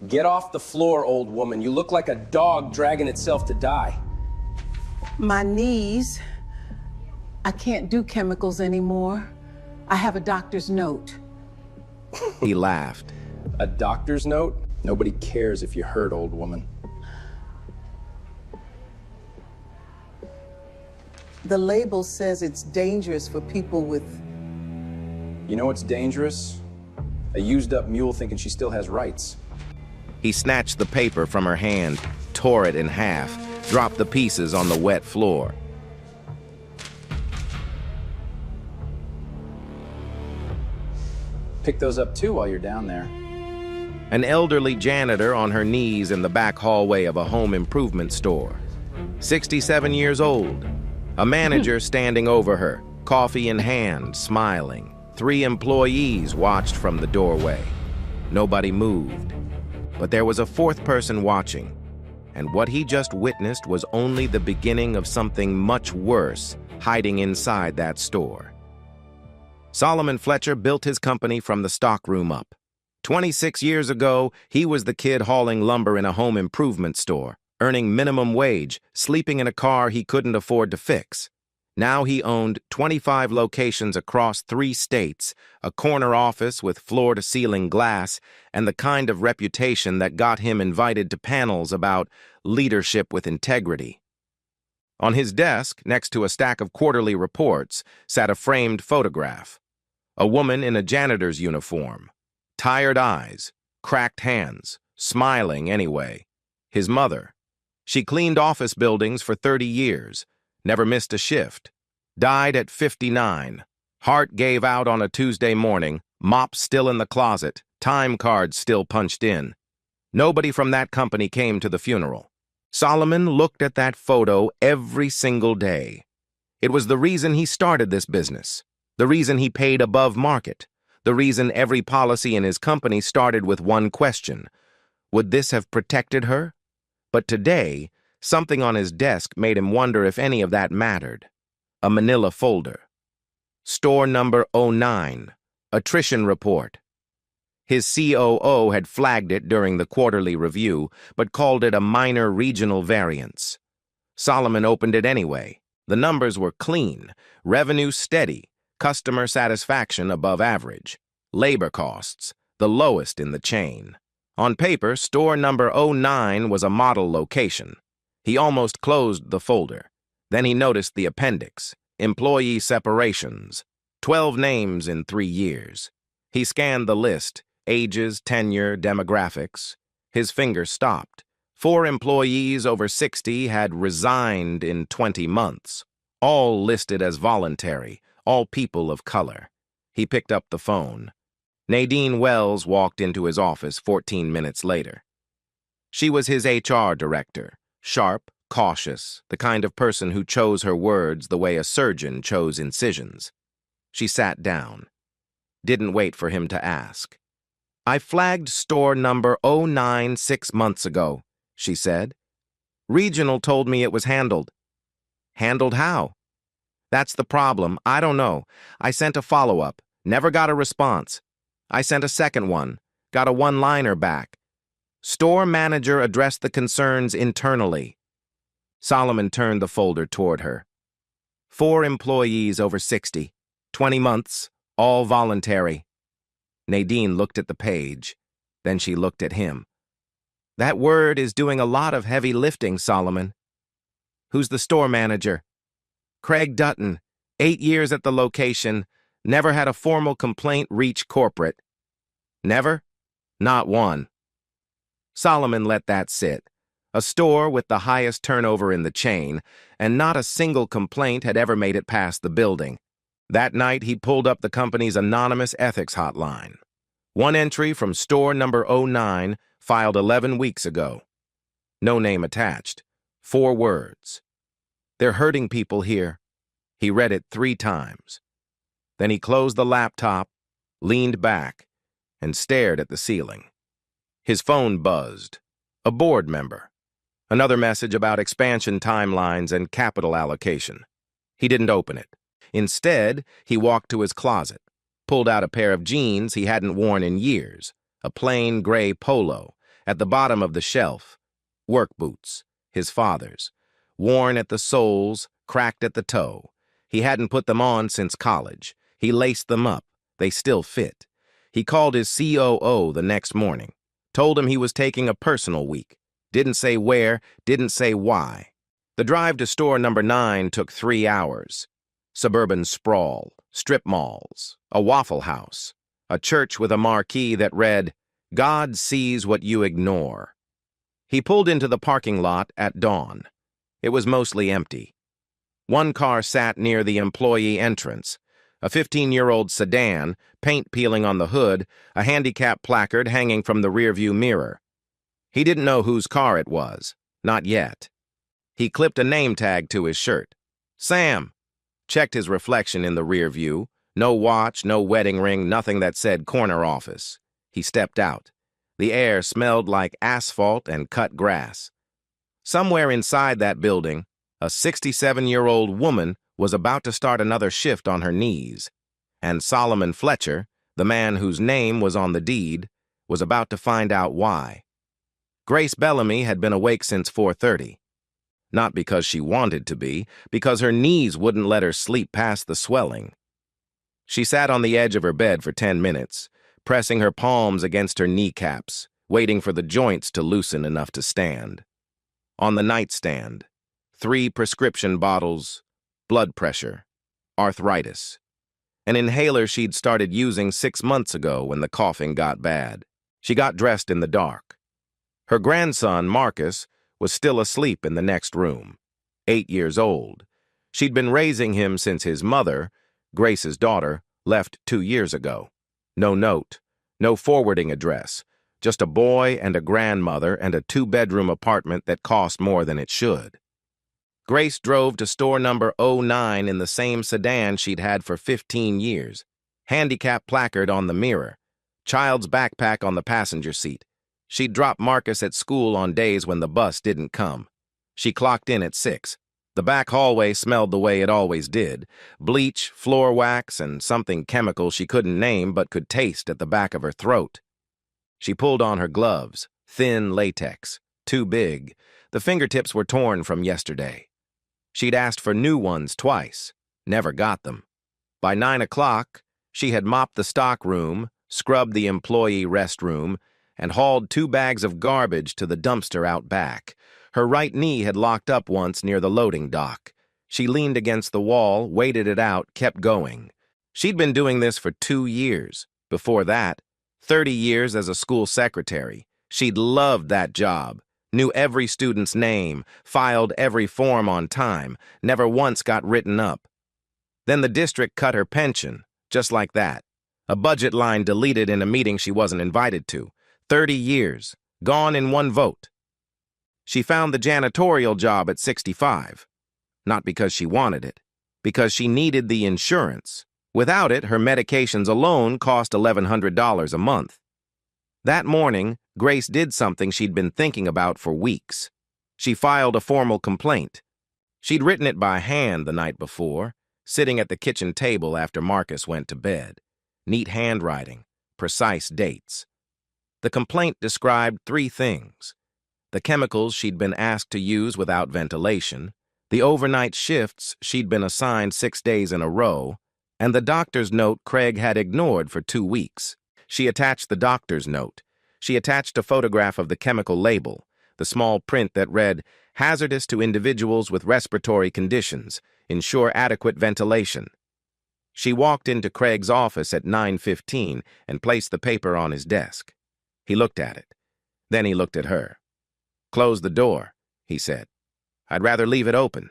Get off the floor, old woman. You look like a dog dragging itself to die. My knees. I can't do chemicals anymore. I have a doctor's note. He laughed. A doctor's note? Nobody cares if you're hurt, old woman. The label says it's dangerous for people with... You know what's dangerous? A used-up mule thinking she still has rights. He snatched the paper from her hand, tore it in half, dropped the pieces on the wet floor. Pick those up too while you're down there. An elderly janitor on her knees in the back hallway of a home improvement store. 67 years old. A manager standing over her, coffee in hand, smiling. 3 employees watched from the doorway. Nobody moved. But there was a 4th person watching, and what he just witnessed was only the beginning of something much worse hiding inside that store. Solomon Fletcher built his company from the stockroom up. 26 years ago, he was the kid hauling lumber in a home improvement store, earning minimum wage, sleeping in a car he couldn't afford to fix. Now he owned 25 locations across 3 states, a corner office with floor-to-ceiling glass, and the kind of reputation that got him invited to panels about leadership with integrity. On his desk, next to a stack of quarterly reports, sat a framed photograph. A woman in a janitor's uniform. Tired eyes, cracked hands, smiling anyway. His mother. She cleaned office buildings for 30 years. Never missed a shift. Died at 59. Heart gave out on a Tuesday morning, mop still in the closet, time cards still punched in. Nobody from that company came to the funeral. Solomon looked at that photo every single day. It was the reason he started this business, the reason he paid above market, the reason every policy in his company started with one question: would this have protected her? But today, something on his desk made him wonder if any of that mattered. A manila folder. Store number 09. Attrition report. His COO had flagged it during the quarterly review, but called it a minor regional variance. Solomon opened it anyway. The numbers were clean, revenue steady, customer satisfaction above average, labor costs, the lowest in the chain. On paper, store number 09 was a model location. He almost closed the folder. Then he noticed the appendix, employee separations, 12 names in 3 years. He scanned the list, ages, tenure, demographics. His finger stopped. 4 employees over 60 had resigned in 20 months, all listed as voluntary, all people of color. He picked up the phone. Nadine Wells walked into his office 14 minutes later. She was his HR director, sharp, cautious, the kind of person who chose her words the way a surgeon chose incisions. She sat down. Didn't wait for him to ask. "I flagged store number 09 6 months ago," she said. "Regional told me it was handled." "Handled how?" "That's the problem. I don't know. I sent a follow-up. Never got a response. I sent a second one. Got a one-liner back. Store manager addressed the concerns internally." Solomon turned the folder toward her. 4 employees over 60, 20 months, all voluntary. Nadine looked at the page. Then she looked at him. "That word is doing a lot of heavy lifting, Solomon." "Who's the store manager?" "Craig Dutton, 8 years at the location, never had a formal complaint reach corporate." "Never?" "Not one." Solomon let that sit. A store with the highest turnover in the chain, and not a single complaint had ever made it past the building. That night, he pulled up the company's anonymous ethics hotline. One entry from store number 09, filed 11 weeks ago. No name attached. 4 words. "They're hurting people here." He read it 3 times. Then he closed the laptop, leaned back, and stared at the ceiling. His phone buzzed. A board member. Another message about expansion timelines and capital allocation. He didn't open it. Instead, he walked to his closet, pulled out a pair of jeans he hadn't worn in years, a plain gray polo, At the bottom of the shelf, work boots, his father's, worn at the soles, cracked at the toe. He hadn't put them on since college. He laced them up. They still fit. He called his COO the next morning, told him he was taking a personal week. Didn't say where, didn't say why. The drive to store number 9 took 3 hours. Suburban sprawl, strip malls, a Waffle House, a church with a marquee that read, "God sees what you ignore." He pulled into the parking lot at dawn. It was mostly empty. One car sat near the employee entrance, a 15-year-old sedan, paint peeling on the hood, a handicap placard hanging from the rearview mirror. He didn't know whose car it was, not yet. He clipped a name tag to his shirt. Sam. Checked his reflection in the rear view. No watch, no wedding ring, nothing that said corner office. He stepped out. The air smelled like asphalt and cut grass. Somewhere inside that building, a 67-year-old woman was about to start another shift on her knees, and Solomon Fletcher, the man whose name was on the deed, was about to find out why. Grace Bellamy had been awake since 4:30. Not because she wanted to be, because her knees wouldn't let her sleep past the swelling. She sat on the edge of her bed for 10 minutes, pressing her palms against her kneecaps, waiting for the joints to loosen enough to stand. On the nightstand, 3 prescription bottles, blood pressure, arthritis, an inhaler she'd started using 6 months ago when the coughing got bad. She got dressed in the dark. Her grandson, Marcus, was still asleep in the next room, 8 years old. She'd been raising him since his mother, Grace's daughter, left 2 years ago. No note, no forwarding address, just a boy and a grandmother and a 2-bedroom apartment that cost more than it should. Grace drove to store number 09 in the same sedan she'd had for 15 years. Handicap placard on the mirror. Child's backpack on the passenger seat. She'd drop Marcus at school on days when the bus didn't come. She clocked in at 6. The back hallway smelled the way it always did. Bleach, floor wax, and something chemical she couldn't name but could taste at the back of her throat. She pulled on her gloves, thin latex, too big. The fingertips were torn from yesterday. She'd asked for new ones twice, never got them. By 9 o'clock, she had mopped the stock room, scrubbed the employee restroom, and hauled 2 bags of garbage to the dumpster out back. Her right knee had locked up once near the loading dock. She leaned against the wall, waited it out, kept going. She'd been doing this for 2 years. Before that, 30 years as a school secretary. She'd loved that job, knew every student's name, filed every form on time, never once got written up. Then the district cut her pension, just like that. A budget line deleted in a meeting she wasn't invited to. 30 years, gone in 1 vote. She found the janitorial job at 65. Not because she wanted it, because she needed the insurance. Without it, her medications alone cost $1,100 a month. That morning, Grace did something she'd been thinking about for weeks. She filed a formal complaint. She'd written it by hand the night before, sitting at the kitchen table after Marcus went to bed. Neat handwriting, precise dates. The complaint described 3 things: the chemicals she'd been asked to use without ventilation, the overnight shifts she'd been assigned 6 days in a row, and the doctor's note Craig had ignored for 2 weeks. She attached the doctor's note. She attached a photograph of the chemical label, the small print that read, "Hazardous to individuals with respiratory conditions. Ensure adequate ventilation." She walked into Craig's office at 9:15 and placed the paper on his desk. He looked at it. Then he looked at her. "Close the door," he said. "I'd rather leave it open."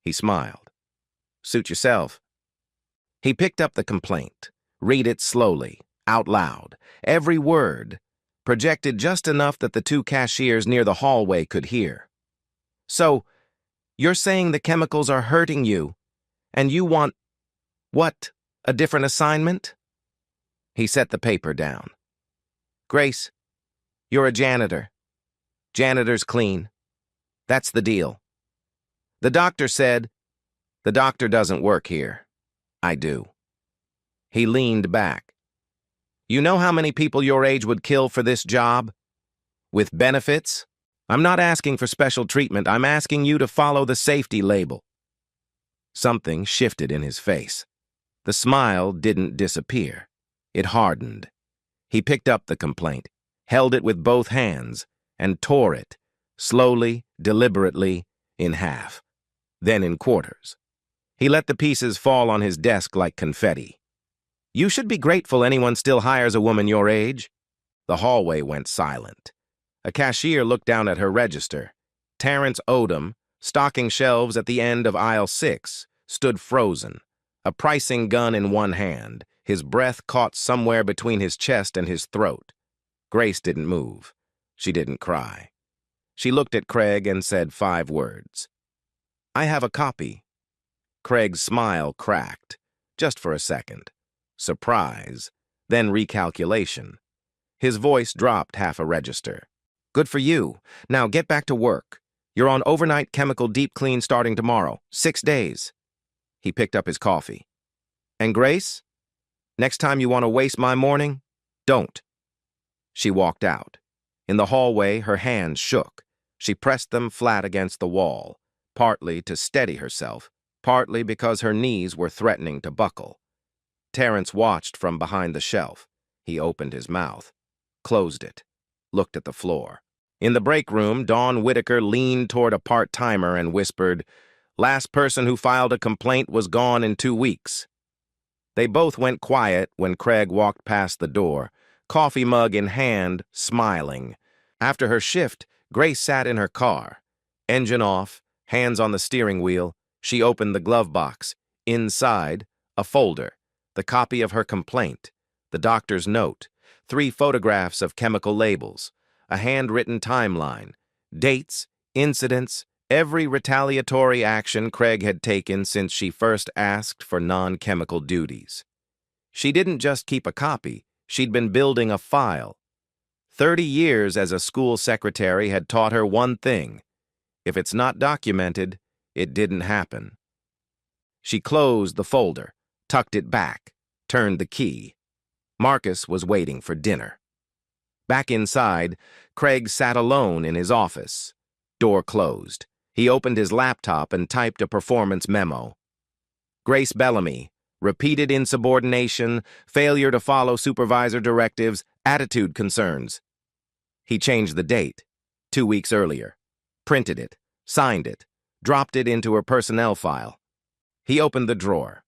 He smiled. "Suit yourself." He picked up the complaint, read it slowly, out loud, every word, projected just enough that the 2 cashiers near the hallway could hear. "So, you're saying the chemicals are hurting you, and you want, what, a different assignment?" He set the paper down. "Grace, you're a janitor. Janitor's clean. That's the deal. The doctor said, the doctor doesn't work here. I do." He leaned back. "You know how many people your age would kill for this job?" With benefits? I'm not asking for special treatment. I'm asking you to follow the safety label. Something shifted in his face. The smile didn't disappear. It hardened. He picked up the complaint, held it with both hands, and tore it, slowly, deliberately, in half, then in quarters. He let the pieces fall on his desk like confetti. You should be grateful anyone still hires a woman your age. The hallway went silent. A cashier looked down at her register. Terrence Odom, stocking shelves at the end of aisle 6, stood frozen, a pricing gun in one hand, his breath caught somewhere between his chest and his throat. Grace didn't move. She didn't cry. She looked at Craig and said 5 words. I have a copy. Craig's smile cracked, just for a second. Surprise, then recalculation. His voice dropped half a register. Good for you. Now get back to work. You're on overnight chemical deep clean starting tomorrow. 6 days. He picked up his coffee. And Grace? Next time you want to waste my morning, don't. She walked out. In the hallway, her hands shook. She pressed them flat against the wall, partly to steady herself, partly because her knees were threatening to buckle. Terrence watched from behind the shelf. He opened his mouth, closed it, looked at the floor. In the break room, Dawn Whitaker leaned toward a part-timer and whispered, Last person who filed a complaint was gone in 2 weeks. They both went quiet when Craig walked past the door, coffee mug in hand, smiling. After her shift, Grace sat in her car. Engine off, hands on the steering wheel, she opened the glove box. Inside, a folder, the copy of her complaint, the doctor's note, 3 photographs of chemical labels, a handwritten timeline, dates, incidents, every retaliatory action Craig had taken since she first asked for non-chemical duties. She didn't just keep a copy, she'd been building a file. 30 years as a school secretary had taught her one thing. If it's not documented, it didn't happen. She closed the folder, tucked it back, turned the key. Marcus was waiting for dinner. Back inside, Craig sat alone in his office. Door closed. He opened his laptop and typed a performance memo. Grace Bellamy, repeated insubordination, failure to follow supervisor directives, attitude concerns. He changed the date, 2 weeks earlier, printed it, signed it, dropped it into her personnel file. He opened the drawer.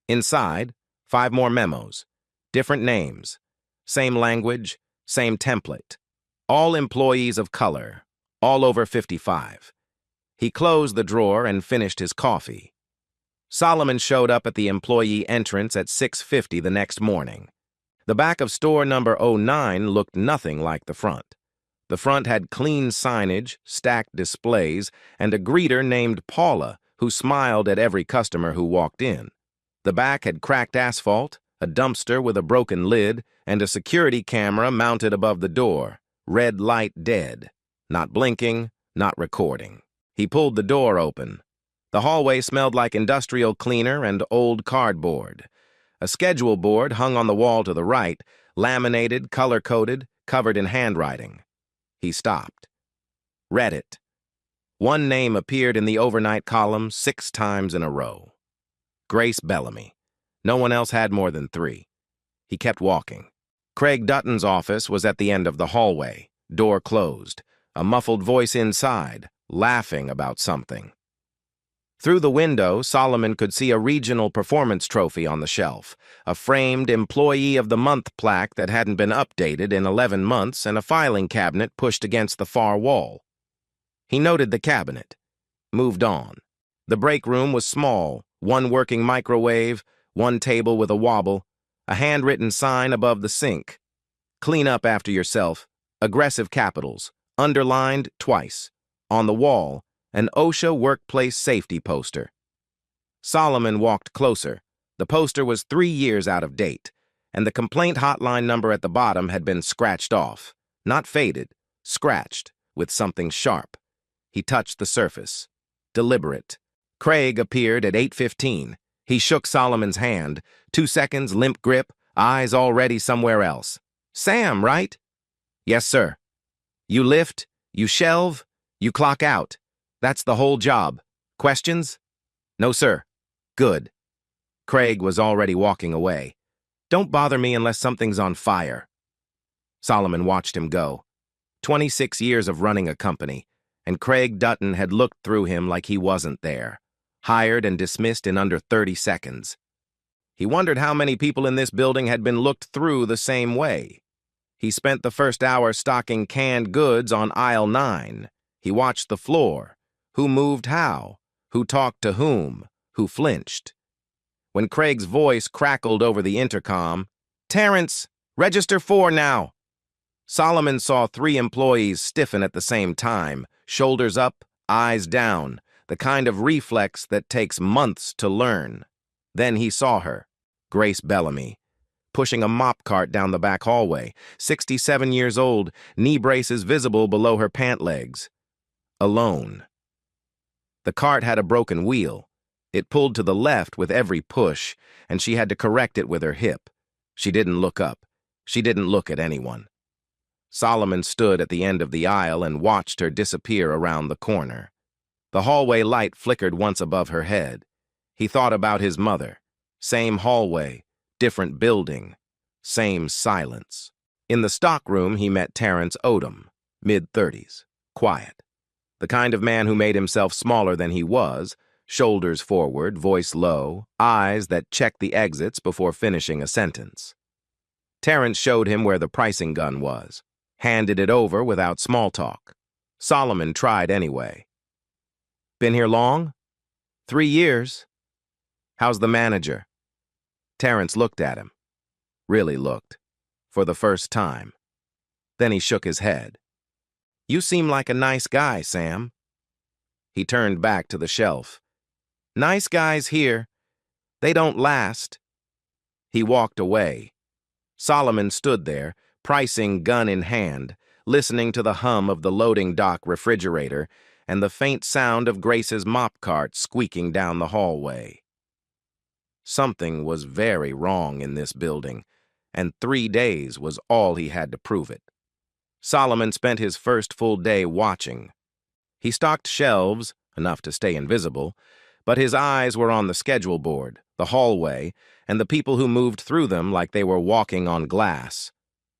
Inside, 5 more memos, different names, same language, same template. All employees of color, all over 55. He closed the drawer and finished his coffee. Solomon showed up at the employee entrance at 6:50 the next morning. The back of store number 09 looked nothing like the front. The front had clean signage, stacked displays, and a greeter named Paula who smiled at every customer who walked in. The back had cracked asphalt, a dumpster with a broken lid, and a security camera mounted above the door, red light dead, not blinking, not recording. He pulled the door open. The hallway smelled like industrial cleaner and old cardboard. A schedule board hung on the wall to the right, laminated, color-coded, covered in handwriting. He stopped. Read it. One name appeared in the overnight column 6 times in a row. Grace Bellamy. No one else had more than 3. He kept walking. Craig Dutton's office was at the end of the hallway, door closed, a muffled voice inside, laughing about something. Through the window, Solomon could see a regional performance trophy on the shelf, a framed Employee of the Month plaque that hadn't been updated in 11 months, and a filing cabinet pushed against the far wall. He noted the cabinet, moved on. The break room was small, 1 working microwave, 1 table with a wobble, a handwritten sign above the sink. Clean up after yourself, aggressive capitals, underlined twice. On the wall, an OSHA workplace safety poster. Solomon walked closer. The poster was 3 years out of date, and the complaint hotline number at the bottom had been scratched off. Not faded, scratched, with something sharp. He touched the surface. Deliberate. Craig appeared at 8:15. He shook Solomon's hand. 2 seconds, limp grip, eyes already somewhere else. Sam, right? Yes, sir. You lift, you shelve, you clock out. That's the whole job. Questions? No, sir. Good. Craig was already walking away. Don't bother me unless something's on fire. Solomon watched him go. 26 years of running a company, and Craig Dutton had looked through him like he wasn't there. Hired and dismissed in under 30 seconds. He wondered how many people in this building had been looked through the same way. He spent the first hour stocking canned goods on aisle 9. He watched the floor. Who moved how? Who talked to whom? Who flinched? When Craig's voice crackled over the intercom, "Terrence, register 4 now." Solomon saw 3 employees stiffen at the same time, shoulders up, eyes down, the kind of reflex that takes months to learn. Then he saw her, Grace Bellamy, pushing a mop cart down the back hallway, 67 years old, knee braces visible below her pant legs. Alone. The cart had a broken wheel. It pulled to the left with every push, and she had to correct it with her hip. She didn't look up. She didn't look at anyone. Solomon stood at the end of the aisle and watched her disappear around the corner. The hallway light flickered once above her head. He thought about his mother. Same hallway, different building, same silence. In the stockroom, he met Terrence Odom, mid-30s, quiet. The kind of man who made himself smaller than he was, shoulders forward, voice low, eyes that checked the exits before finishing a sentence. Terrence showed him where the pricing gun was, handed it over without small talk. Solomon tried anyway. Been here long? 3 years. How's the manager? Terrence looked at him. Really looked. For the first time. Then he shook his head. You seem like a nice guy, Sam. He turned back to the shelf. Nice guys here. They don't last. He walked away. Solomon stood there, pricing gun in hand, listening to the hum of the loading dock refrigerator and the faint sound of Grace's mop cart squeaking down the hallway. Something was very wrong in this building, and 3 days was all he had to prove it. Solomon spent his first full day watching. He stocked shelves, enough to stay invisible, but his eyes were on the schedule board, the hallway, and the people who moved through them like they were walking on glass.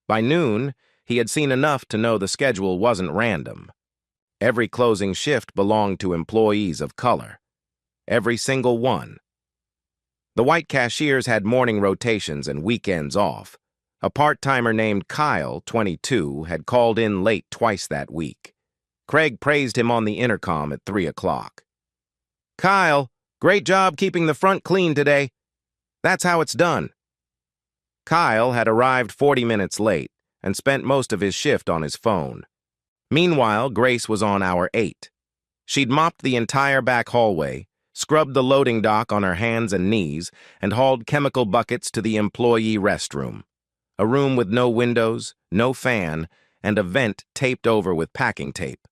By noon, he had seen enough to know the schedule wasn't random. Every closing shift belonged to employees of color. Every single one. The white cashiers had morning rotations and weekends off. A part-timer named Kyle, 22, had called in late twice that week. Craig praised him on the intercom at 3 o'clock. Kyle, great job keeping the front clean today. That's how it's done. Kyle had arrived 40 minutes late and spent most of his shift on his phone. Meanwhile, Grace was on hour 8. She'd mopped the entire back hallway, scrubbed the loading dock on her hands and knees, and hauled chemical buckets to the employee restroom. A room with no windows, no fan, and a vent taped over with packing tape.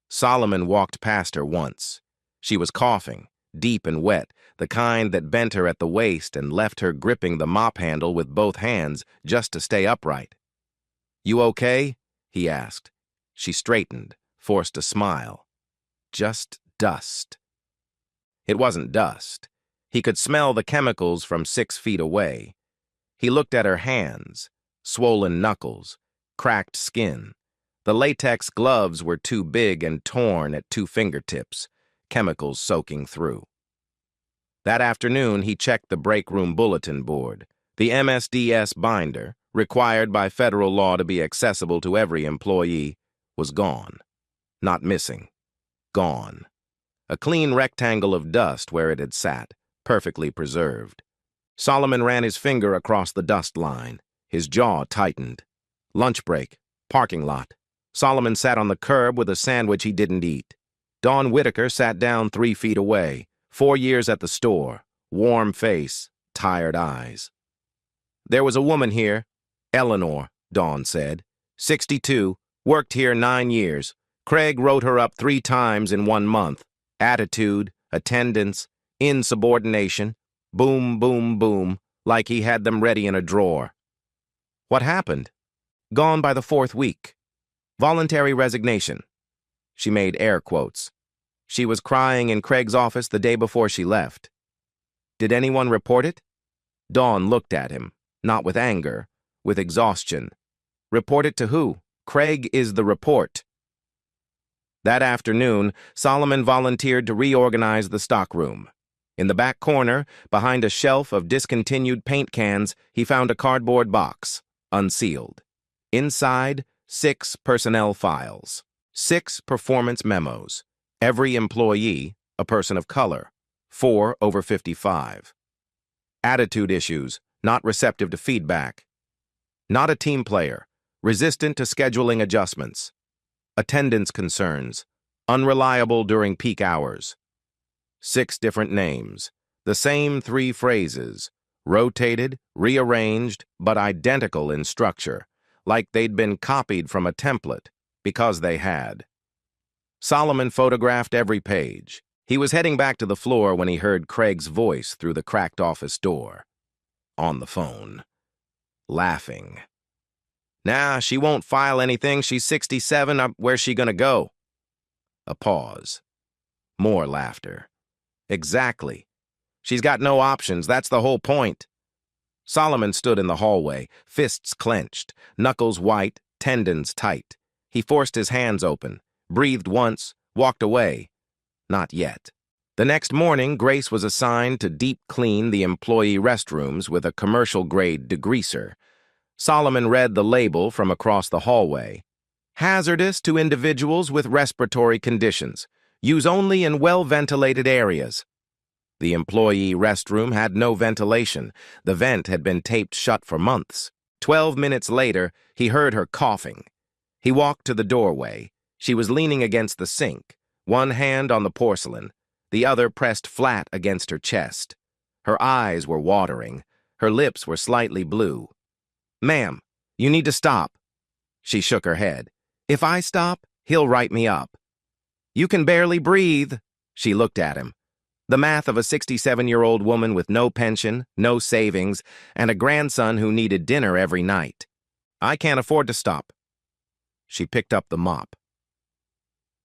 Solomon walked past her once. She was coughing, deep and wet, the kind that bent her at the waist and left her gripping the mop handle with both hands just to stay upright. You okay? He asked. She straightened, forced a smile. Just dust. It wasn't dust. He could smell the chemicals from 6 feet away. He looked at her hands, swollen knuckles, cracked skin. The latex gloves were too big and torn at 2 fingertips, chemicals soaking through. That afternoon, he checked the break room bulletin board. The MSDS binder, required by federal law to be accessible to every employee, was gone. Not missing. Gone. A clean rectangle of dust where it had sat, perfectly preserved. Solomon ran his finger across the dust line. His jaw tightened. Lunch break. Parking lot. Solomon sat on the curb with a sandwich he didn't eat. Dawn Whitaker sat down 3 feet away. 4 years at the store. Warm face. Tired eyes. There was a woman here. Eleanor, Dawn said. 62. Worked here 9 years. Craig wrote her up 3 times in 1 month. Attitude, attendance, insubordination. Boom, boom, boom, like he had them ready in a drawer. What happened? Gone by the 4th week. Voluntary resignation. She made air quotes. She was crying in Craig's office the day before she left. Did anyone report it? Dawn looked at him, not with anger, with exhaustion. Report it to who? Craig is the report. That afternoon, Solomon volunteered to reorganize the stockroom. In the back corner, behind a shelf of discontinued paint cans, he found a cardboard box, unsealed. Inside, 6 personnel files, 6 performance memos. Every employee, a person of color, 4 over 55. Attitude issues, not receptive to feedback. Not a team player, resistant to scheduling adjustments. Attendance concerns, unreliable during peak hours. 6 different names, the same 3 phrases, rotated, rearranged, but identical in structure, like they'd been copied from a template, because they had. Solomon photographed every page. He was heading back to the floor when he heard Craig's voice through the cracked office door. On the phone. Laughing. Nah, she won't file anything. She's 67. Where's she gonna go? A pause. More laughter. Exactly. She's got no options. That's the whole point. Solomon stood in the hallway, fists clenched, knuckles white, tendons tight. He forced his hands open, breathed once, walked away. Not yet. The next morning, Grace was assigned to deep clean the employee restrooms with a commercial-grade degreaser. Solomon read the label from across the hallway. Hazardous to individuals with respiratory conditions. Use only in well-ventilated areas. The employee restroom had no ventilation. The vent had been taped shut for months. 12 minutes later, he heard her coughing. He walked to the doorway. She was leaning against the sink, one hand on the porcelain, the other pressed flat against her chest. Her eyes were watering. Her lips were slightly blue. "Ma'am, you need to stop." She shook her head. "If I stop, he'll write me up." "You can barely breathe." She looked at him. The math of a 67-year-old woman with no pension, no savings, and a grandson who needed dinner every night. "I can't afford to stop." She picked up the mop.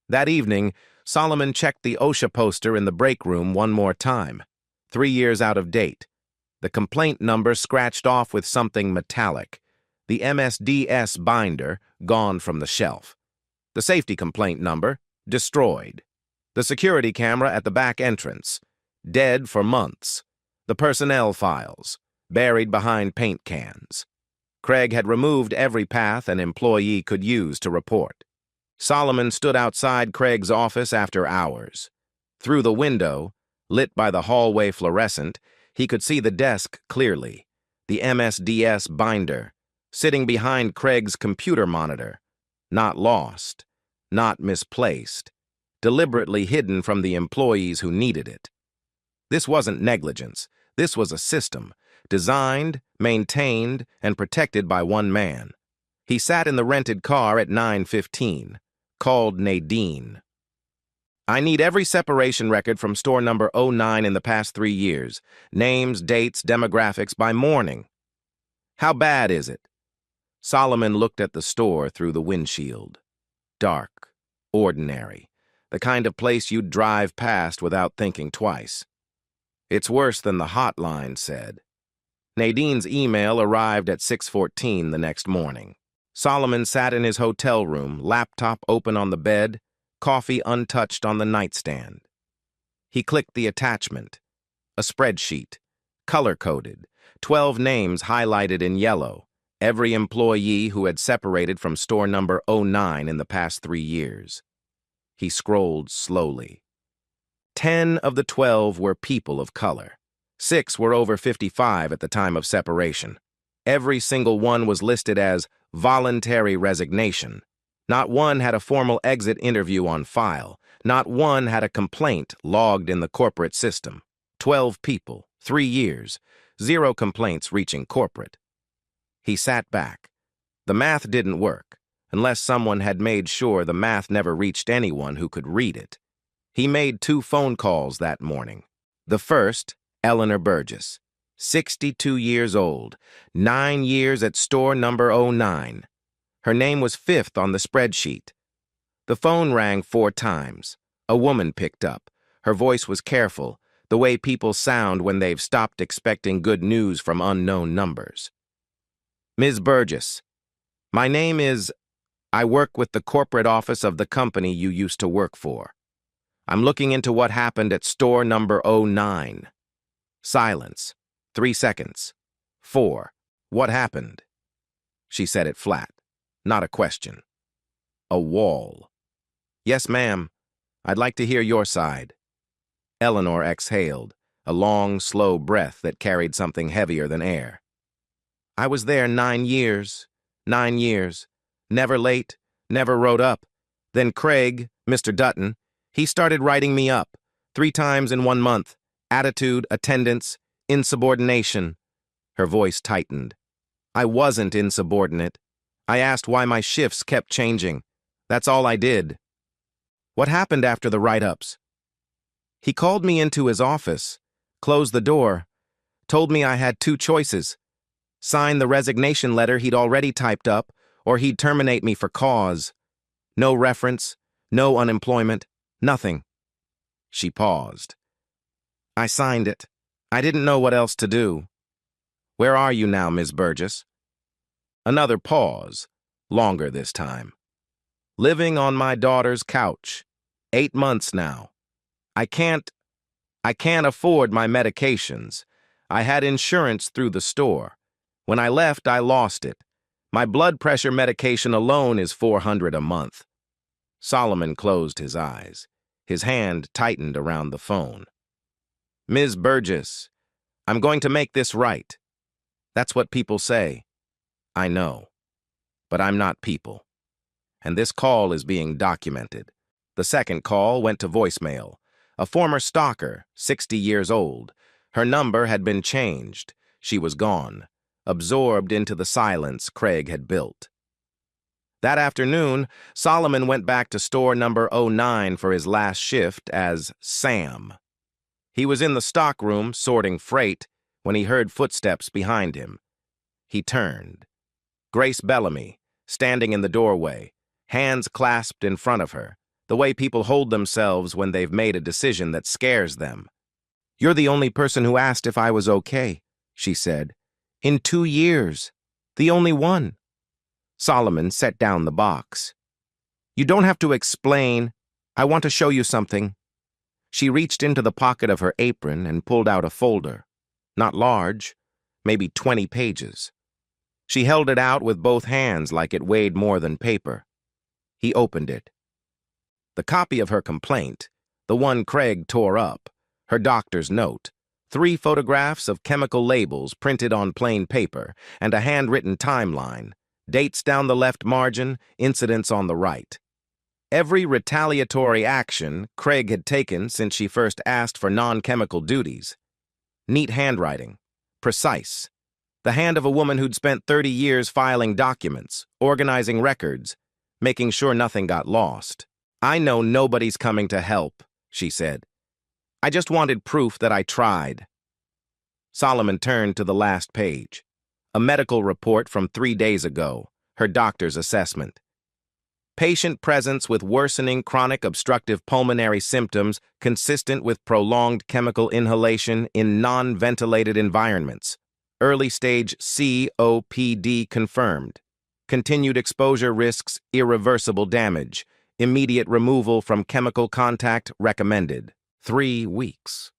That evening, Solomon checked the OSHA poster in the break room one more time. 3 years out of date. The complaint number scratched off with something metallic. The MSDS binder gone from the shelf. The safety complaint number destroyed. The security camera at the back entrance dead for months. The personnel files buried behind paint cans. Craig had removed every path an employee could use to report. Solomon stood outside Craig's office after hours. Through the window, lit by the hallway fluorescent, he could see the desk clearly, the MSDS binder, sitting behind Craig's computer monitor, not lost, not misplaced, deliberately hidden from the employees who needed it. This wasn't negligence. This was a system, designed, maintained, and protected by one man. He sat in the rented car at 9:15, called Nadine. "I need every separation record from store number 09 in the past 3 years. Names, dates, demographics by morning." "How bad is it?" Solomon looked at the store through the windshield. Dark, ordinary, the kind of place you'd drive past without thinking twice. "It's worse than the hotline said." Nadine's email arrived at 6:14 the next morning. Solomon sat in his hotel room, laptop open on the bed, coffee untouched on the nightstand. He clicked the attachment. A spreadsheet, color-coded, 12 names highlighted in yellow, every employee who had separated from store number 09 in the past 3 years. He scrolled slowly. 10 of the 12 were people of color. 6 were over 55 at the time of separation. Every single one was listed as voluntary resignation. Not one had a formal exit interview on file. Not one had a complaint logged in the corporate system. 12 people, 3 years, 0 complaints reaching corporate. He sat back. The math didn't work, unless someone had made sure the math never reached anyone who could read it. He made 2 phone calls that morning. The first, Eleanor Burgess, 62 years old, 9 years at store number 09. Her name was fifth on the spreadsheet. The phone rang 4 times. A woman picked up. Her voice was careful, the way people sound when they've stopped expecting good news from unknown numbers. Ms. Burgess, my name is... I work with the corporate office of the company you used to work for. I'm looking into what happened at store number 09. Silence. 3 seconds. 4. What happened? She said it flat. Not a question. A wall. Yes, ma'am. I'd like to hear your side. Eleanor exhaled, a long, slow breath that carried something heavier than air. I was there 9 years. 9 years. Never late, never wrote up. Then Craig, Mr. Dutton, he started writing me up. 3 times in 1 month. Attitude, attendance, insubordination. Her voice tightened. I wasn't insubordinate. I asked why my shifts kept changing. That's all I did. What happened after the write-ups? He called me into his office, closed the door, told me I had 2 choices. Sign the resignation letter he'd already typed up, or he'd terminate me for cause. No reference, no unemployment, nothing. She paused. I signed it. I didn't know what else to do. Where are you now, Ms. Burgess? Another pause, longer this time. Living on my daughter's couch. 8 months now. I can't afford my medications. I had insurance through the store. When I left, I lost it. My blood pressure medication alone is $400 a month. Solomon closed his eyes. His hand tightened around the phone. Ms. Burgess, I'm going to make this right. That's what people say. I know. But I'm not people. And this call is being documented. The second call went to voicemail. A former stalker, 60 years old. Her number had been changed. She was gone, absorbed into the silence Craig had built. That afternoon, Solomon went back to store number 09 for his last shift as Sam. He was in the stockroom sorting freight when he heard footsteps behind him. He turned. Grace Bellamy, standing in the doorway, hands clasped in front of her, the way people hold themselves when they've made a decision that scares them. You're the only person who asked if I was okay, she said. In 2 years. The only one. Solomon set down the box. You don't have to explain. I want to show you something. She reached into the pocket of her apron and pulled out a folder. Not large, maybe 20 pages. She held it out with both hands like it weighed more than paper. He opened it. The copy of her complaint, the one Craig tore up, her doctor's note, 3 photographs of chemical labels printed on plain paper, and a handwritten timeline, dates down the left margin, incidents on the right. Every retaliatory action Craig had taken since she first asked for non-chemical duties. Neat handwriting, precise. The hand of a woman who'd spent 30 years filing documents, organizing records, making sure nothing got lost. I know nobody's coming to help, she said. I just wanted proof that I tried. Solomon turned to the last page. A medical report from 3 days ago, her doctor's assessment. Patient presence with worsening chronic obstructive pulmonary symptoms consistent with prolonged chemical inhalation in non-ventilated environments. Early stage COPD confirmed. Continued exposure risks irreversible damage. Immediate removal from chemical contact recommended. 3 weeks.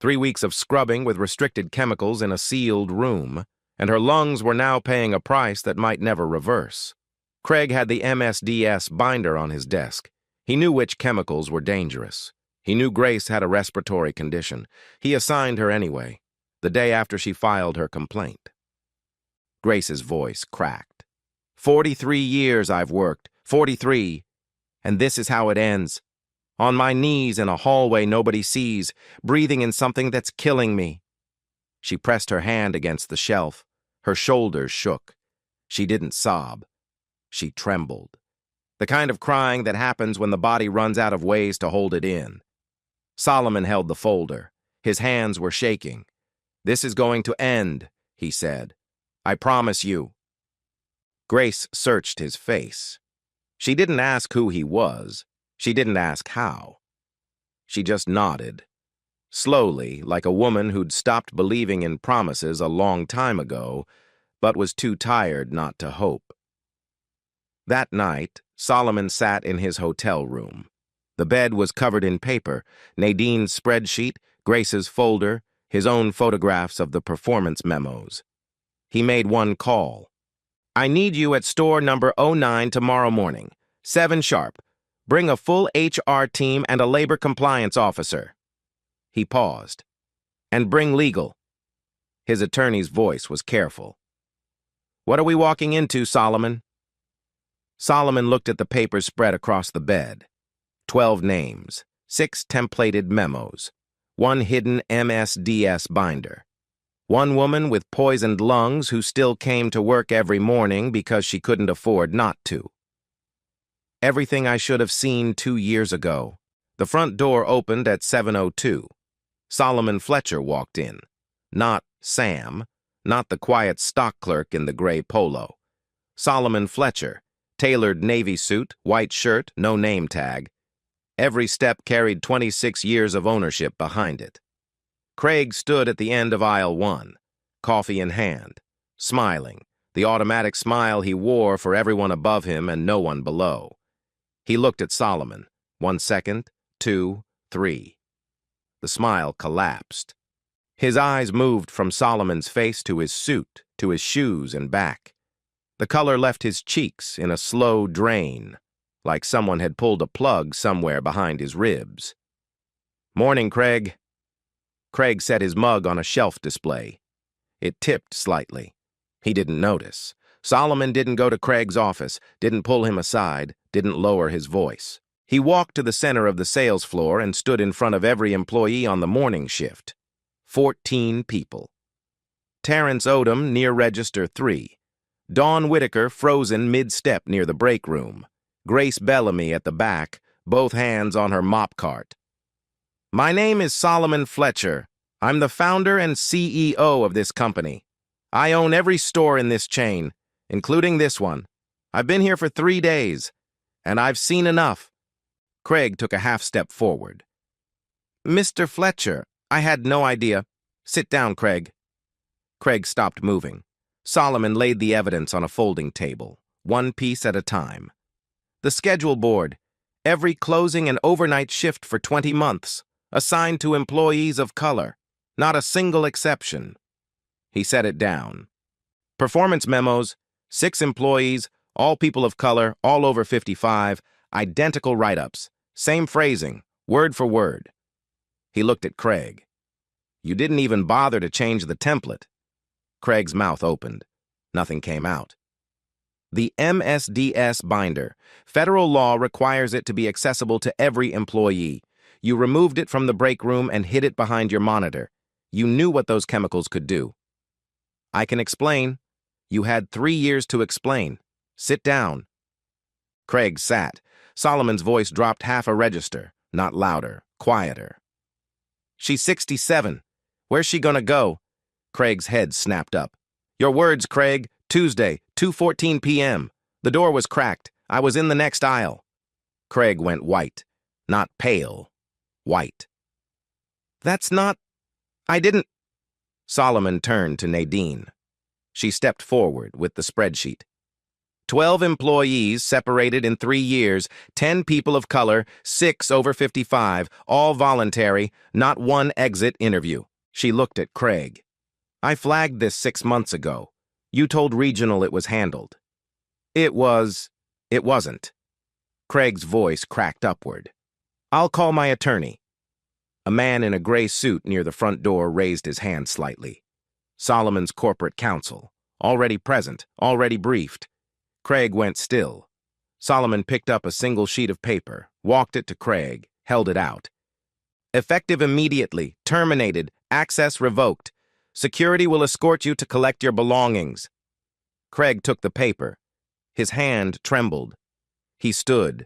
3 weeks of scrubbing with restricted chemicals in a sealed room, and her lungs were now paying a price that might never reverse. Craig had the MSDS binder on his desk. He knew which chemicals were dangerous. He knew Grace had a respiratory condition. He assigned her anyway, the day after she filed her complaint. Grace's voice cracked. 43 years I've worked. 43. And this is how it ends. On my knees in a hallway nobody sees, breathing in something that's killing me. She pressed her hand against the shelf. Her shoulders shook. She didn't sob. She trembled. The kind of crying that happens when the body runs out of ways to hold it in. Solomon held the folder. His hands were shaking. This is going to end, he said. I promise you. Grace searched his face. She didn't ask who he was. She didn't ask how. She just nodded. Slowly, like a woman who'd stopped believing in promises a long time ago, but was too tired not to hope. That night, Solomon sat in his hotel room. The bed was covered in paper, Nadine's spreadsheet, Grace's folder, his own photographs of the performance memos. He made one call. "I need you at store number 09 tomorrow morning, 7 sharp. Bring a full HR team and a labor compliance officer." He paused. "And bring legal." His attorney's voice was careful. "What are we walking into, Solomon?" Solomon looked at the papers spread across the bed. 12 names, 6 templated memos, 1 hidden MSDS binder. One woman with poisoned lungs who still came to work every morning because she couldn't afford not to. Everything I should have seen 2 years ago. The front door opened at 7:02. Solomon Fletcher walked in. Not Sam, not the quiet stock clerk in the gray polo. Solomon Fletcher, tailored navy suit, white shirt, no name tag. Every step carried 26 years of ownership behind it. Craig stood at the end of aisle 1, coffee in hand, smiling, the automatic smile he wore for everyone above him and no one below. He looked at Solomon. 1 second, 2, 3. The smile collapsed. His eyes moved from Solomon's face to his suit, to his shoes and back. The color left his cheeks in a slow drain, like someone had pulled a plug somewhere behind his ribs. "Morning, Craig." Craig set his mug on a shelf display. It tipped slightly. He didn't notice. Solomon didn't go to Craig's office, didn't pull him aside, didn't lower his voice. He walked to the center of the sales floor and stood in front of every employee on the morning shift. 14 people. Terrence Odom near register 3. Dawn Whitaker frozen mid-step near the break room. Grace Bellamy at the back, both hands on her mop cart. "My name is Solomon Fletcher. I'm the founder and CEO of this company. I own every store in this chain, including this one. I've been here for 3 days, and I've seen enough." Craig took a half-step forward. "Mr. Fletcher, I had no idea. Sit down, Craig." Craig stopped moving. Solomon laid the evidence on a folding table, one piece at a time. "The schedule board, every closing and overnight shift for 20 months, assigned to employees of color, not a single exception." He set it down. "Performance memos, 6 employees, all people of color, all over 55, identical write-ups, same phrasing, word for word." He looked at Craig. "You didn't even bother to change the template." Craig's mouth opened. Nothing came out. "The MSDS binder. Federal law requires it to be accessible to every employee. You removed it from the break room and hid it behind your monitor. You knew what those chemicals could do." "I can explain. You had 3 years to explain. Sit down." Craig sat. Solomon's voice dropped half a register, not louder, quieter. "She's 67. Where's she gonna go?" Craig's head snapped up. "Your words, Craig. Tuesday, 2:14 p.m. The door was cracked. I was in the next aisle." Craig went white. Not pale. White. "That's not... I didn't..." Solomon turned to Nadine. She stepped forward with the spreadsheet. 12 employees separated in 3 years, 10 people of color, 6 over 55, all voluntary, not one exit interview. She looked at Craig. "I flagged this 6 months ago. You told Regional it was handled." It wasn't. Craig's voice cracked upward. "I'll call my attorney." A man in a gray suit near the front door raised his hand slightly. Solomon's corporate counsel, already present, already briefed. Craig went still. Solomon picked up a single sheet of paper, walked it to Craig, held it out. "Effective immediately, terminated, access revoked. Security will escort you to collect your belongings." Craig took the paper. His hand trembled. He stood,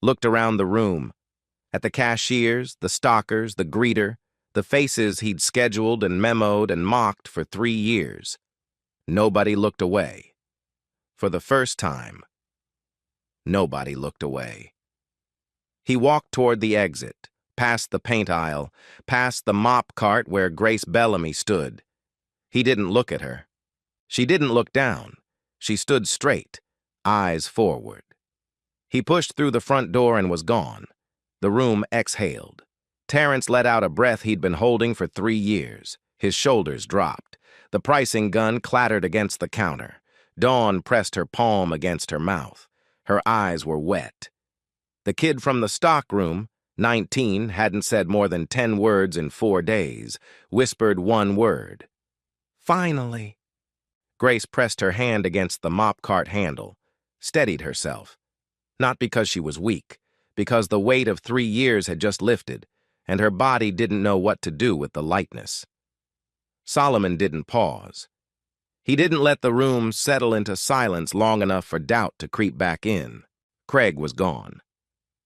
looked around the room, at the cashiers, the stockers, the greeter, the faces he'd scheduled and memoed and mocked for 3 years. Nobody looked away. For the first time, nobody looked away. He walked toward the exit, past the paint aisle, past the mop cart where Grace Bellamy stood. He didn't look at her. She didn't look down. She stood straight, eyes forward. He pushed through the front door and was gone. The room exhaled. Terrence let out a breath he'd been holding for 3 years. His shoulders dropped. The pricing gun clattered against the counter. Dawn pressed her palm against her mouth. Her eyes were wet. The kid from the stockroom, 19, hadn't said more than 10 words in 4 days, whispered one word. Finally. Grace pressed her hand against the mop cart handle, steadied herself. Not because she was weak, because the weight of 3 years had just lifted, and her body didn't know what to do with the lightness. Solomon didn't pause. He didn't let the room settle into silence long enough for doubt to creep back in. Craig was gone.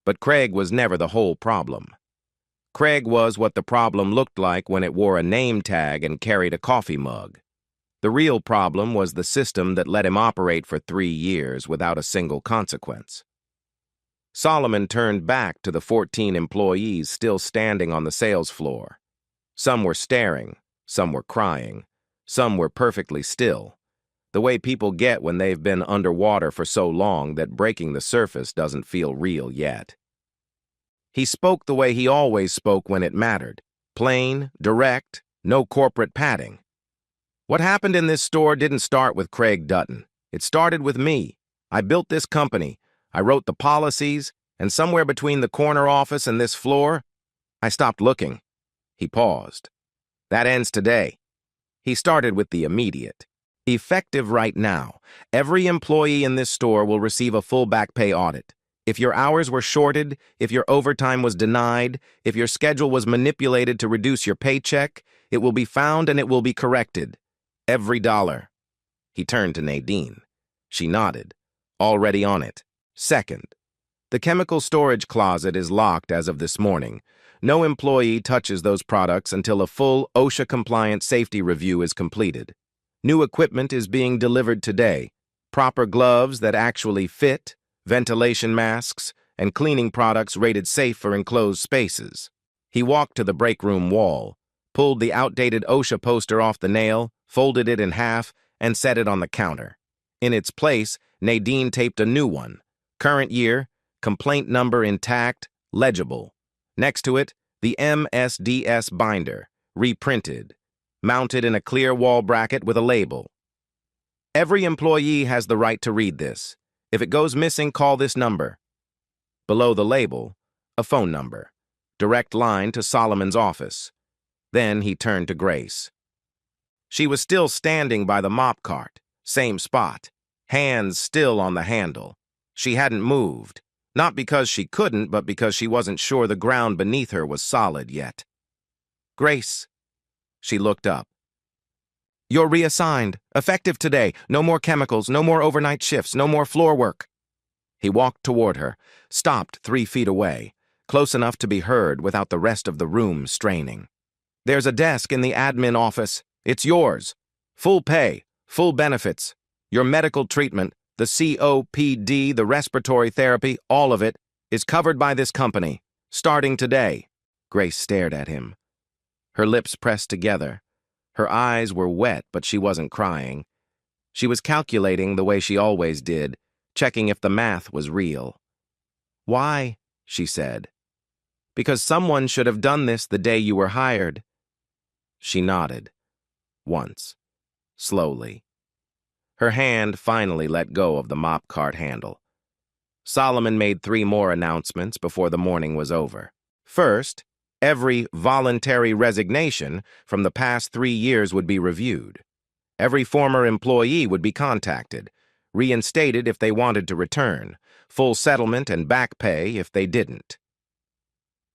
But Craig was never the whole problem. Craig was what the problem looked like when it wore a name tag and carried a coffee mug. The real problem was the system that let him operate for 3 years without a single consequence. Solomon turned back to the 14 employees still standing on the sales floor. Some were staring, some were crying, some were perfectly still, the way people get when they've been underwater for so long that breaking the surface doesn't feel real yet. He spoke the way he always spoke when it mattered, plain, direct, no corporate padding. What happened in this store didn't start with Craig Dutton. It started with me. I built this company. I wrote the policies, and somewhere between the corner office and this floor, I stopped looking. He paused. That ends today. He started with the immediate. Effective right now, every employee in this store will receive a full back pay audit. If your hours were shorted, if your overtime was denied, if your schedule was manipulated to reduce your paycheck, it will be found and it will be corrected. Every dollar. He turned to Nadine. She nodded. Already on it. Second, the chemical storage closet is locked as of this morning. No employee touches those products until a full OSHA-compliant safety review is completed. New equipment is being delivered today. Proper gloves that actually fit, ventilation masks, and cleaning products rated safe for enclosed spaces. He walked to the break room wall, pulled the outdated OSHA poster off the nail, folded it in half, and set it on the counter. In its place, Nadine taped a new one. Current year, complaint number intact, legible. Next to it, the MSDS binder, reprinted, mounted in a clear wall bracket with a label. Every employee has the right to read this. If it goes missing, call this number. Below the label, a phone number, direct line to Solomon's office. Then he turned to Grace. She was still standing by the mop cart, same spot, hands still on the handle. She hadn't moved, not because she couldn't, but because she wasn't sure the ground beneath her was solid yet. Grace. She looked up. You're reassigned, effective today. No more chemicals, no more overnight shifts, no more floor work. He walked toward her, stopped 3 feet away, close enough to be heard without the rest of the room straining. There's a desk in the admin office. It's yours. Full pay, full benefits. Your medical treatment, the COPD, the respiratory therapy, all of it, is covered by this company, starting today. Grace stared at him. Her lips pressed together. Her eyes were wet, but she wasn't crying. She was calculating the way she always did, checking if the math was real. Why? She said. Because someone should have done this the day you were hired. She nodded. Once. Slowly. Her hand finally let go of the mop cart handle. Solomon made 3 more announcements before the morning was over. First, every voluntary resignation from the past 3 years would be reviewed. Every former employee would be contacted, reinstated if they wanted to return, full settlement and back pay if they didn't.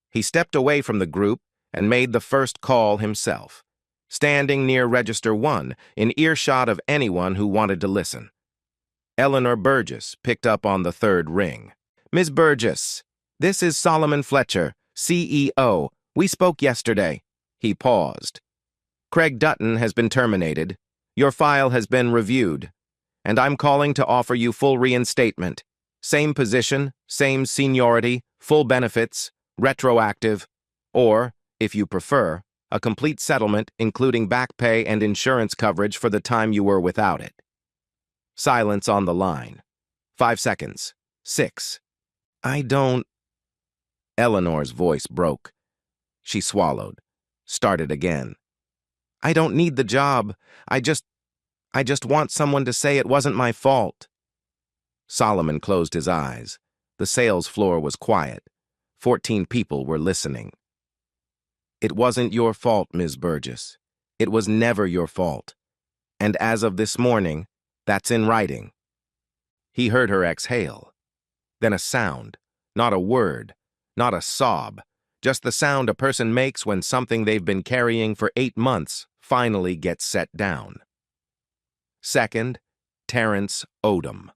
He stepped away from the group and made the first call himself, standing near Register 1, in earshot of anyone who wanted to listen. Eleanor Burgess picked up on the 3rd ring. Ms. Burgess, this is Solomon Fletcher, CEO. We spoke yesterday. He paused. Craig Dutton has been terminated. Your file has been reviewed. and I'm calling to offer you full reinstatement. Same position, same seniority, full benefits, retroactive, or, if you prefer, a complete settlement including back pay and insurance coverage for the time you were without it. Silence on the line. 5 seconds. 6. I don't... Eleanor's voice broke. She swallowed. Started again. I don't need the job. I just want someone to say it wasn't my fault. Solomon closed his eyes. The sales floor was quiet. 14 people were listening. It wasn't your fault, Ms. Burgess. It was never your fault. And as of this morning, that's in writing. He heard her exhale. Then a sound, not a word, not a sob, just the sound a person makes when something they've been carrying for 8 months finally gets set down. Second, Terrence Odom.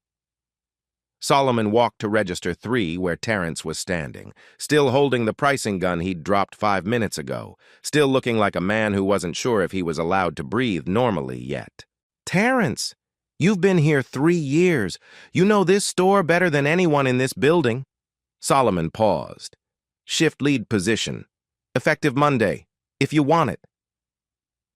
Solomon walked to register 3 where Terrence was standing, still holding the pricing gun he'd dropped 5 minutes ago, still looking like a man who wasn't sure if he was allowed to breathe normally yet. Terrence, you've been here 3 years. You know this store better than anyone in this building. Solomon paused. Shift lead position. Effective Monday, if you want it.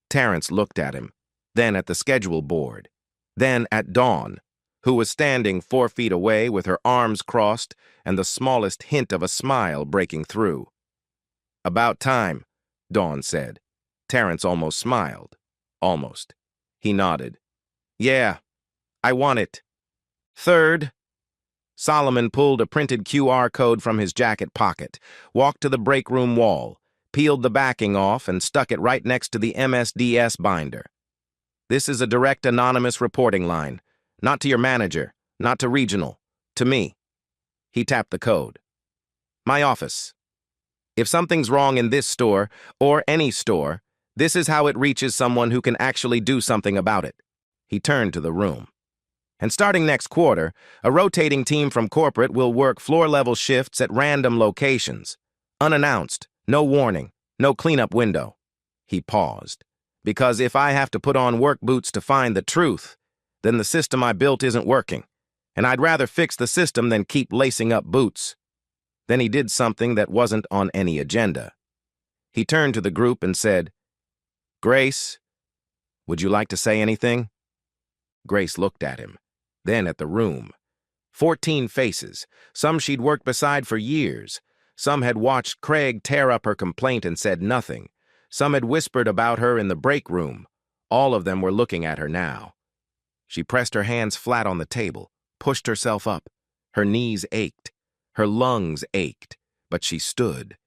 Terrence looked at him, then at the schedule board, then at Dawn, who was standing 4 feet away with her arms crossed and the smallest hint of a smile breaking through. About time, Dawn said. Terrence almost smiled. Almost. He nodded. Yeah, I want it. Third, Solomon pulled a printed QR code from his jacket pocket, walked to the break room wall, peeled the backing off, and stuck it right next to the MSDS binder. This is a direct anonymous reporting line. Not to your manager, not to regional, to me. He tapped the code. My office. If something's wrong in this store, or any store, this is how it reaches someone who can actually do something about it. He turned to the room. And starting next quarter, a rotating team from corporate will work floor-level shifts at random locations. Unannounced, no warning, no cleanup window. He paused. Because if I have to put on work boots to find the truth, then the system I built isn't working, and I'd rather fix the system than keep lacing up boots. Then he did something that wasn't on any agenda. He turned to the group and said, Grace, would you like to say anything? Grace looked at him, then at the room. 14 faces, some she'd worked beside for years. Some had watched Craig tear up her complaint and said nothing. Some had whispered about her in the break room. All of them were looking at her now. She pressed her hands flat on the table, pushed herself up. Her knees ached. Her lungs ached, but she stood.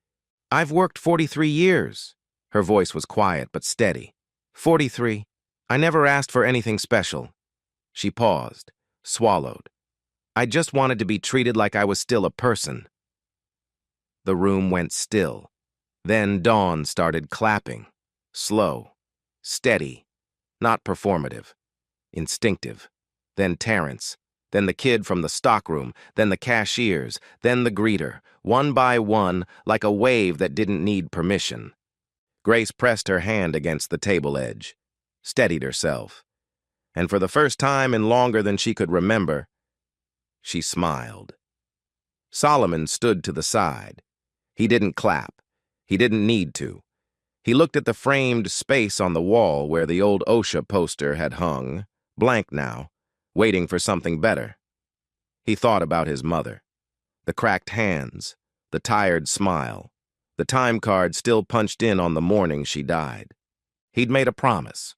I've worked 43 years. Her voice was quiet but steady. 43. I never asked for anything special. She paused, swallowed. I just wanted to be treated like I was still a person. The room went still. Then Dawn started clapping. Slow, steady, not performative. Instinctive. Then Terrence. Then the kid from the stockroom. Then the cashiers. Then the greeter. One by one, like a wave that didn't need permission. Grace pressed her hand against the table edge. Steadied herself. And for the first time in longer than she could remember, she smiled. Solomon stood to the side. He didn't clap. He didn't need to. He looked at the framed space on the wall where the old OSHA poster had hung, blank now, waiting for something better. He thought about his mother. The cracked hands, the tired smile, the time card still punched in on the morning she died. He'd made a promise.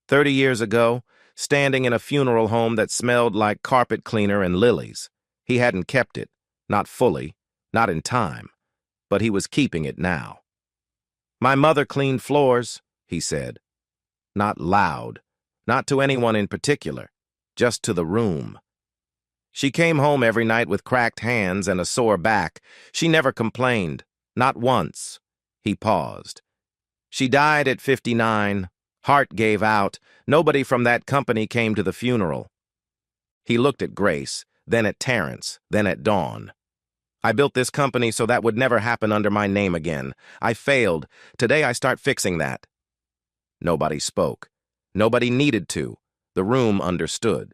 30 years ago, standing in a funeral home that smelled like carpet cleaner and lilies. He hadn't kept it, not fully, not in time, but he was keeping it now. My mother cleaned floors, he said. Not loud. Not to anyone in particular, just to the room. She came home every night with cracked hands and a sore back. She never complained, not once. He paused. She died at 59. Heart gave out. Nobody from that company came to the funeral. He looked at Grace, then at Terrence, then at Dawn. I built this company so that would never happen under my name again. I failed. Today I start fixing that. Nobody spoke. Nobody needed to. The room understood.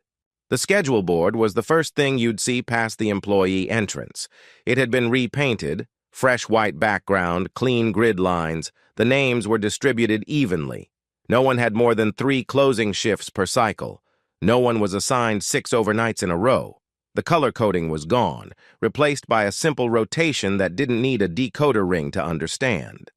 The schedule board was the first thing you'd see past the employee entrance. It had been repainted, fresh white background, clean grid lines. The names were distributed evenly. No one had more than 3 closing shifts per cycle. No one was assigned 6 overnights in a row. The color coding was gone, replaced by a simple rotation that didn't need a decoder ring to understand.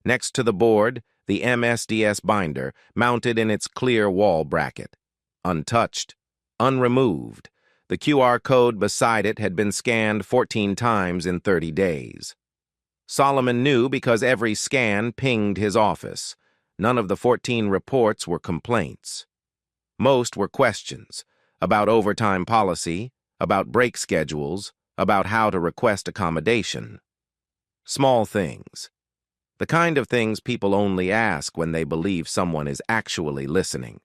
Next to the board, the MSDS binder, mounted in its clear wall bracket. Untouched, unremoved, the QR code beside it had been scanned 14 times in 30 days. Solomon knew because every scan pinged his office. None of the 14 reports were complaints. Most were questions about overtime policy, about break schedules, about how to request accommodation. Small things. The kind of things people only ask when they believe someone is actually listening.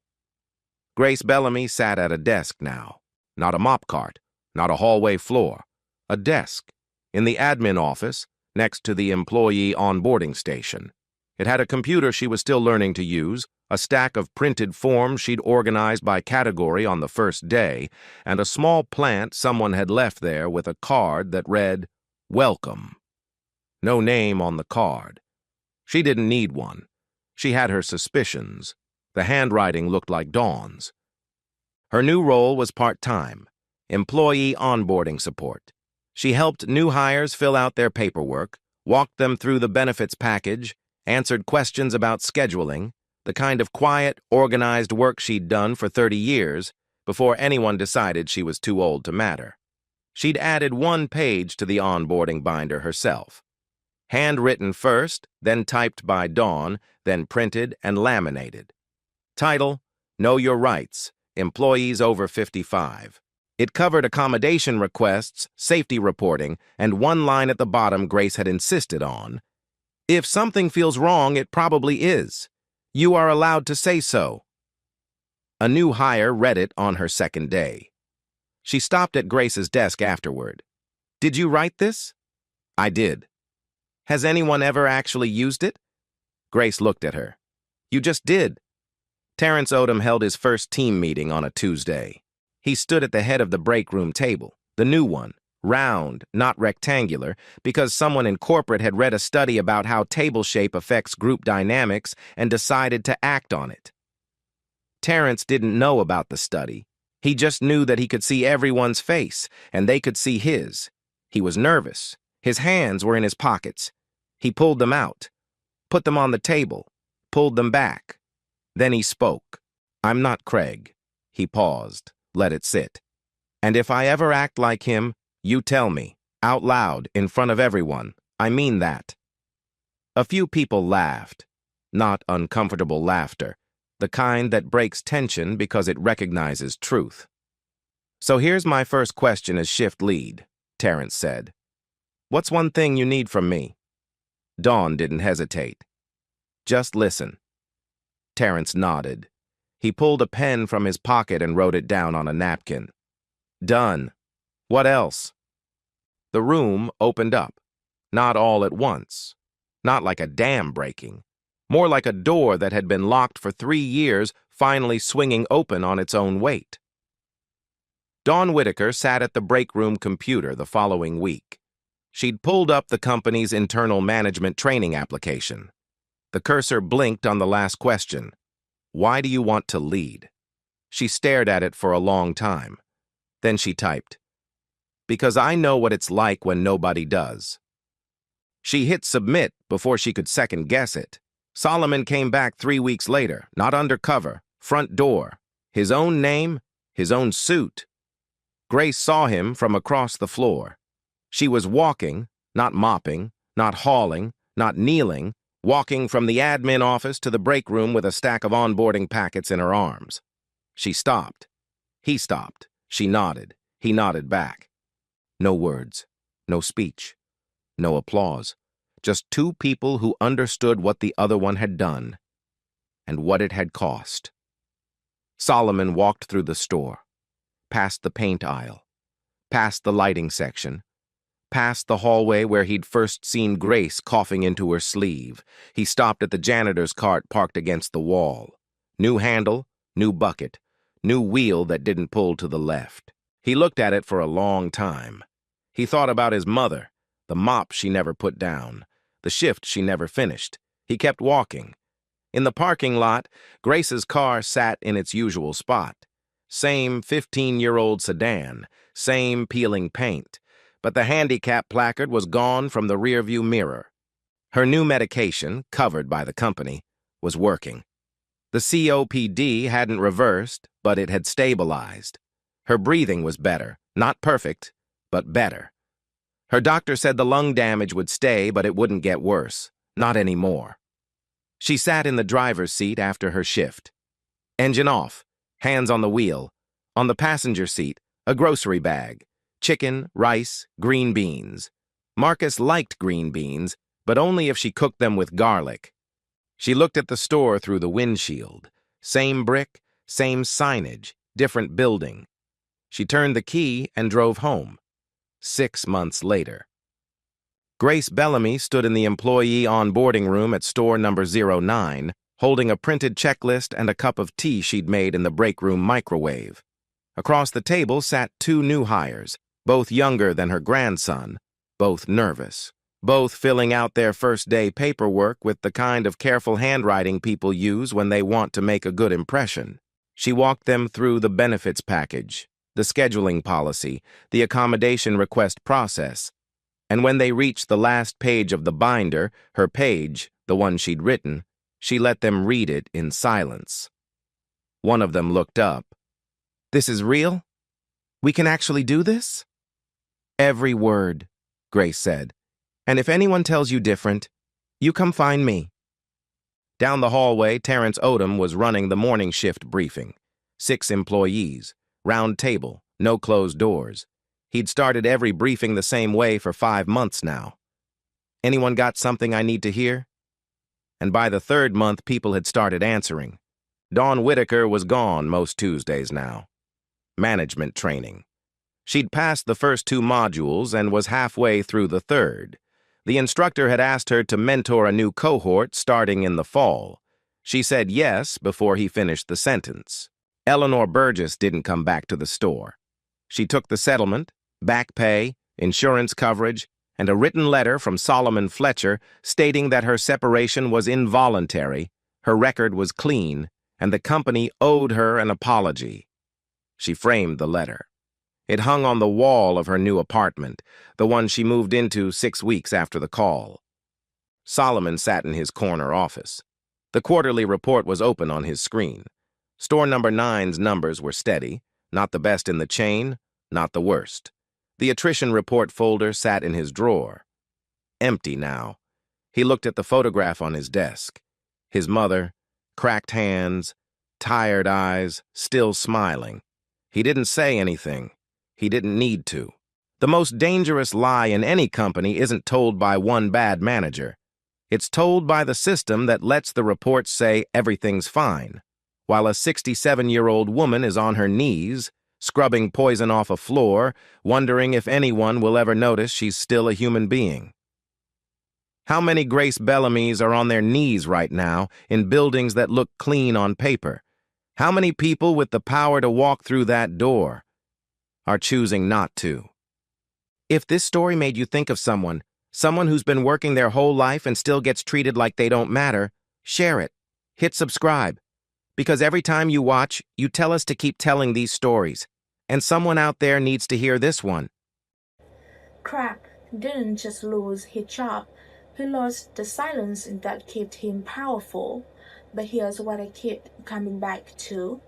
Grace Bellamy sat at a desk now. Not a mop cart, not a hallway floor. A desk, in the admin office, next to the employee onboarding station. It had a computer she was still learning to use, a stack of printed forms she'd organized by category on the first day, and a small plant someone had left there with a card that read, "Welcome." No name on the card. She didn't need one. She had her suspicions. The handwriting looked like Dawn's. Her new role was part-time, employee onboarding support. She helped new hires fill out their paperwork, walked them through the benefits package, answered questions about scheduling, the kind of quiet, organized work she'd done for 30 years before anyone decided she was too old to matter. She'd added 1 page to the onboarding binder herself. Handwritten first, then typed by Dawn, then printed and laminated. Title, Know Your Rights, Employees Over 55. It covered accommodation requests, safety reporting, and 1 line at the bottom Grace had insisted on. If something feels wrong, it probably is. You are allowed to say so. A new hire read it on her second day. She stopped at Grace's desk afterward. Did you write this? I did. Has anyone ever actually used it? Grace looked at her. You just did. Terrence Odom held his first team meeting on a Tuesday. He stood at the head of the break room table, the new one, round, not rectangular, because someone in corporate had read a study about how table shape affects group dynamics and decided to act on it. Terrence didn't know about the study. He just knew that he could see everyone's face, and they could see his. He was nervous. His hands were in his pockets. He pulled them out, put them on the table, pulled them back. Then he spoke. I'm not Craig. He paused, let it sit. And if I ever act like him, you tell me, out loud, in front of everyone. I mean that. A few people laughed. Not uncomfortable laughter, the kind that breaks tension because it recognizes truth. So here's my first question as shift lead, Terrence said. What's one thing you need from me? Dawn didn't hesitate. Just listen. Terrence nodded. He pulled a pen from his pocket and wrote it down on a napkin. Done. What else? The room opened up. Not all at once. Not like a dam breaking. More like a door that had been locked for 3 years, finally swinging open on its own weight. Dawn Whitaker sat at the break room computer the following week. She'd pulled up the company's internal management training application. The cursor blinked on the last question. Why do you want to lead? She stared at it for a long time. Then she typed, because I know what it's like when nobody does. She hit submit before she could second guess it. Solomon came back 3 weeks later, not undercover, front door. His own name, his own suit. Grace saw him from across the floor. She was walking, not mopping, not hauling, not kneeling, walking from the admin office to the break room with a stack of onboarding packets in her arms. She stopped. He stopped. She nodded. He nodded back. No words. No speech. No applause. Just 2 people who understood what the other one had done and what it had cost. Solomon walked through the store, past the paint aisle, past the lighting section, past the hallway where he'd first seen Grace coughing into her sleeve. He stopped at the janitor's cart parked against the wall. New handle, new bucket, New wheel that didn't pull to the left. He looked at it for a long time. He thought about his mother, the mop she never put down, the shift she never finished. He kept walking. In the parking lot, Grace's car sat in its usual spot. Same 15-year-old sedan, same peeling paint, but the handicap placard was gone from the rearview mirror. Her new medication, covered by the company, was working. The COPD hadn't reversed, but it had stabilized. Her breathing was better, not perfect, but better. Her doctor said the lung damage would stay, but it wouldn't get worse. Not anymore. She sat in the driver's seat after her shift. Engine off, hands on the wheel. On the passenger seat, a grocery bag. Chicken, rice, green beans. Marcus liked green beans, but only if she cooked them with garlic. She looked at the store through the windshield. Same brick, same signage, different building. She turned the key and drove home. 6 months later. Grace Bellamy stood in the employee onboarding room at store number 09, holding a printed checklist and a cup of tea she'd made in the break room microwave. Across the table sat 2 new hires, both younger than her grandson, both nervous, both filling out their first-day paperwork with the kind of careful handwriting people use when they want to make a good impression. She walked them through the benefits package, the scheduling policy, the accommodation request process, and when they reached the last page of the binder, her page, the one she'd written, she let them read it in silence. One of them looked up. "This is real? We can actually do this?" "Every word," Grace said. "And if anyone tells you different, you come find me." Down the hallway, Terrence Odom was running the morning shift briefing. 6 employees, round table, no closed doors. He'd started every briefing the same way for 5 months now. "Anyone got something I need to hear?" And by the 3rd month, people had started answering. Dawn Whitaker was gone most Tuesdays now. Management training. She'd passed the first 2 modules and was halfway through the 3rd. The instructor had asked her to mentor a new cohort starting in the fall. She said yes before he finished the sentence. Eleanor Burgess didn't come back to the store. She took the settlement, back pay, insurance coverage, and a written letter from Solomon Fletcher stating that her separation was involuntary, her record was clean, and the company owed her an apology. She framed the letter. It hung on the wall of her new apartment, the one she moved into 6 weeks after the call. Solomon sat in his corner office. The quarterly report was open on his screen. Store number 9's numbers were steady, not the best in the chain, not the worst. The attrition report folder sat in his drawer. Empty now. He looked at the photograph on his desk. His mother, cracked hands, tired eyes, still smiling. He didn't say anything. He didn't need to. The most dangerous lie in any company isn't told by one bad manager. It's told by the system that lets the report say everything's fine, while a 67-year-old woman is on her knees, scrubbing poison off a floor, wondering if anyone will ever notice she's still a human being. How many Grace Bellamys are on their knees right now in buildings that look clean on paper? How many people with the power to walk through that door are choosing not to? If this story made you think of someone who's been working their whole life and still gets treated like they don't matter, share it. Hit subscribe. Because every time you watch, you tell us to keep telling these stories. And someone out there needs to hear this one. Crack didn't just lose his job, he lost the silence that kept him powerful. But here's what I keep coming back to.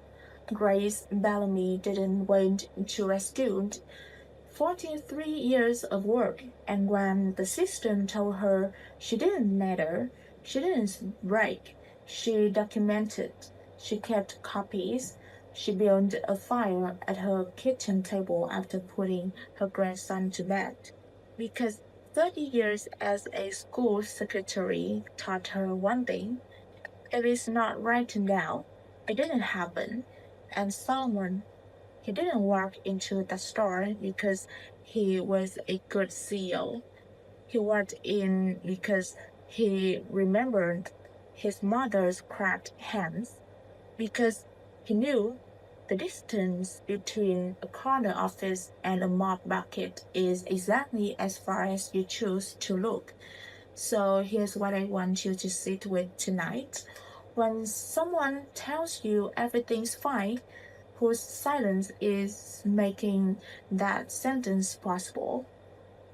Grace Bellamy didn't wait to rescue. 43 years of work, and when the system told her she didn't matter, she didn't break. She documented. She kept copies. She built a fire at her kitchen table after putting her grandson to bed. Because 30 years as a school secretary taught her one thing: if it's not written down, it didn't happen. And Solomon, he didn't walk into the store because he was a good CEO. He walked in because he remembered his mother's cracked hands, because he knew The distance between a corner office and a mop bucket is exactly as far as you choose to look. So here's what I want you to sit with tonight. When someone tells you everything's fine, whose silence is making that sentence possible?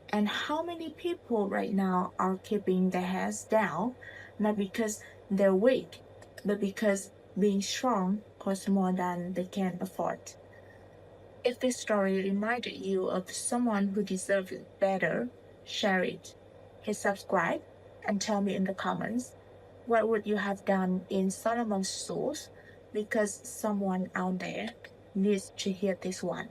And how many people right now are keeping their heads down, not because they're weak, but because being strong costs more than they can afford? If this story reminded you of someone who deserves it better, share it. Hit subscribe and tell me in the comments what would you have done in Solomon's shoes, because someone out there needs to hear this one.